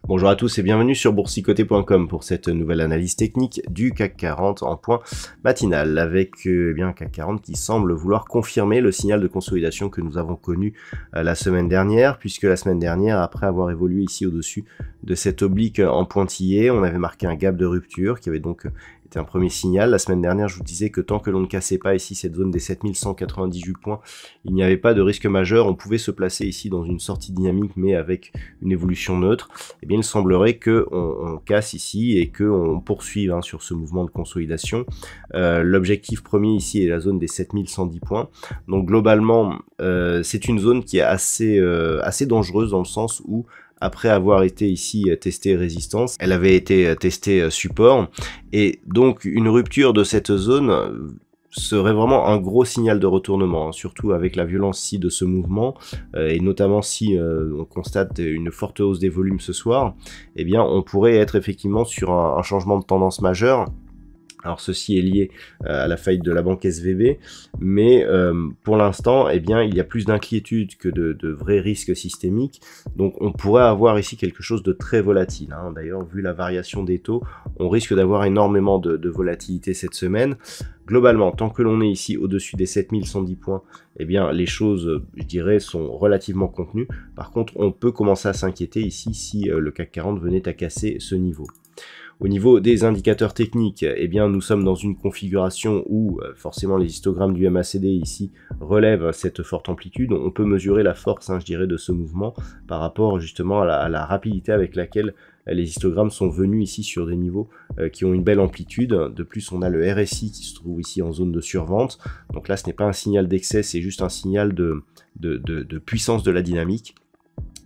Bonjour à tous et bienvenue sur boursicoté.com pour cette nouvelle analyse technique du CAC 40 en point matinal avec un CAC 40 qui semble vouloir confirmer le signal de consolidation que nous avons connu la semaine dernière, puisque la semaine dernière, après avoir évolué ici au-dessus de cette oblique en pointillé, on avait marqué un gap de rupture qui avait donc été un premier signal. La semaine dernière, je vous disais que tant que l'on ne cassait pas ici cette zone des 7198 points, il n'y avait pas de risque majeur, on pouvait se placer ici dans une sortie dynamique mais avec une évolution neutre. Eh bien, il semblerait qu'on casse ici et qu'on poursuive sur ce mouvement de consolidation. L'objectif premier ici est la zone des 7110 points. Donc globalement, c'est une zone qui est assez dangereuse dans le sens où après avoir été ici testée résistance, elle avait été testée support, et donc une rupture de cette zone serait vraiment un gros signal de retournement, surtout avec la violence ici de ce mouvement, et notamment si on constate une forte hausse des volumes ce soir, eh bien on pourrait être effectivement sur un changement de tendance majeur. Alors ceci est lié à la faillite de la banque SVB, mais pour l'instant, eh bien, il y a plus d'inquiétude que de vrais risques systémiques. Donc on pourrait avoir ici quelque chose de très volatile. D'ailleurs, vu la variation des taux, on risque d'avoir énormément de volatilité cette semaine. Globalement, tant que l'on est ici au-dessus des 7110 points, eh bien, les choses, je dirais, sont relativement contenues. Par contre, on peut commencer à s'inquiéter ici si le CAC 40 venait à casser ce niveau. Au niveau des indicateurs techniques, eh bien, nous sommes dans une configuration où forcément les histogrammes du MACD ici relèvent cette forte amplitude. On peut mesurer la force, je dirais, de ce mouvement par rapport justement à la rapidité avec laquelle les histogrammes sont venus ici sur des niveaux qui ont une belle amplitude. De plus, on a le RSI qui se trouve ici en zone de survente. Donc là, ce n'est pas un signal d'excès, c'est juste un signal de puissance de la dynamique.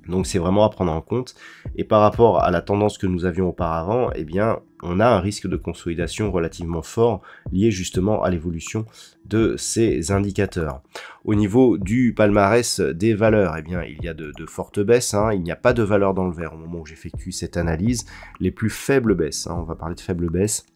Donc c'est vraiment à prendre en compte, et par rapport à la tendance que nous avions auparavant, eh bien on a un risque de consolidation relativement fort lié justement à l'évolution de ces indicateurs. Au niveau du palmarès des valeurs, eh bien il y a de fortes baisses, il n'y a pas de valeur dans le vert au moment où j'effectue cette analyse. Les plus faibles baisses, on va parler de faibles baisses,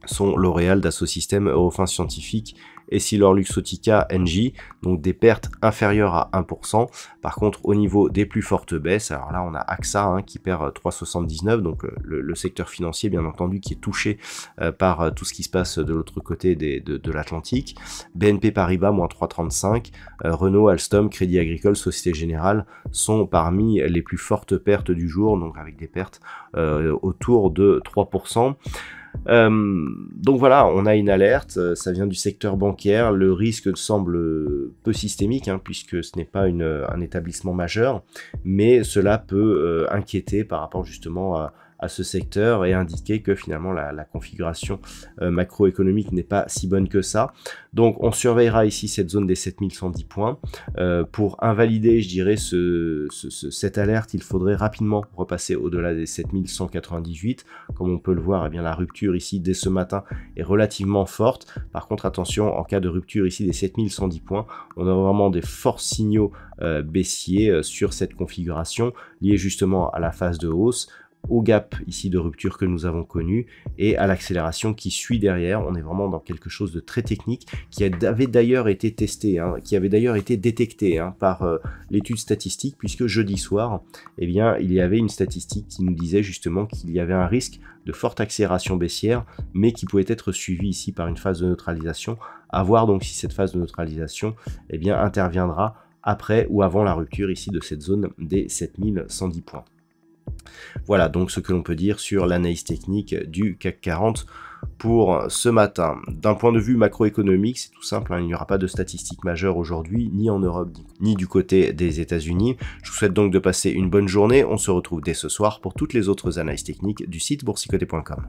sont L'Oréal, Dassault Systèmes, Eurofins Scientifique, Essilor-Luxottica, Engie, donc des pertes inférieures à 1%. Par contre, au niveau des plus fortes baisses, alors là on a AXA qui perd 3,79, donc le secteur financier bien entendu qui est touché par tout ce qui se passe de l'autre côté de l'Atlantique. BNP Paribas, moins 3,35, Renault, Alstom, Crédit Agricole, Société Générale sont parmi les plus fortes pertes du jour, donc avec des pertes autour de 3%. Donc voilà, on a une alerte, ça vient du secteur bancaire, le risque semble peu systémique puisque ce n'est pas un établissement majeur, mais cela peut inquiéter par rapport justement à ce secteur et indiquer que finalement la configuration macroéconomique n'est pas si bonne que ça. Donc on surveillera ici cette zone des 7110 points. Pour invalider, je dirais, cette alerte, il faudrait rapidement repasser au-delà des 7198. Comme on peut le voir, eh bien, la rupture ici dès ce matin est relativement forte. Par contre, attention, en cas de rupture ici des 7110 points, on a vraiment des forts signaux baissiers sur cette configuration liés justement à la phase de hausse, au gap ici de rupture que nous avons connu et à l'accélération qui suit derrière. On est vraiment dans quelque chose de très technique qui avait d'ailleurs été testé, qui avait d'ailleurs été détecté par l'étude statistique, puisque jeudi soir, eh bien, il y avait une statistique qui nous disait justement qu'il y avait un risque de forte accélération baissière, mais qui pouvait être suivi ici par une phase de neutralisation. À voir donc si cette phase de neutralisation eh bien, interviendra après ou avant la rupture ici de cette zone des 7110 points. Voilà donc ce que l'on peut dire sur l'analyse technique du CAC 40 pour ce matin. D'un point de vue macroéconomique, c'est tout simple, il n'y aura pas de statistiques majeures aujourd'hui, ni en Europe, ni du côté des États-Unis. Je vous souhaite donc de passer une bonne journée. On se retrouve dès ce soir pour toutes les autres analyses techniques du site boursicoté.com.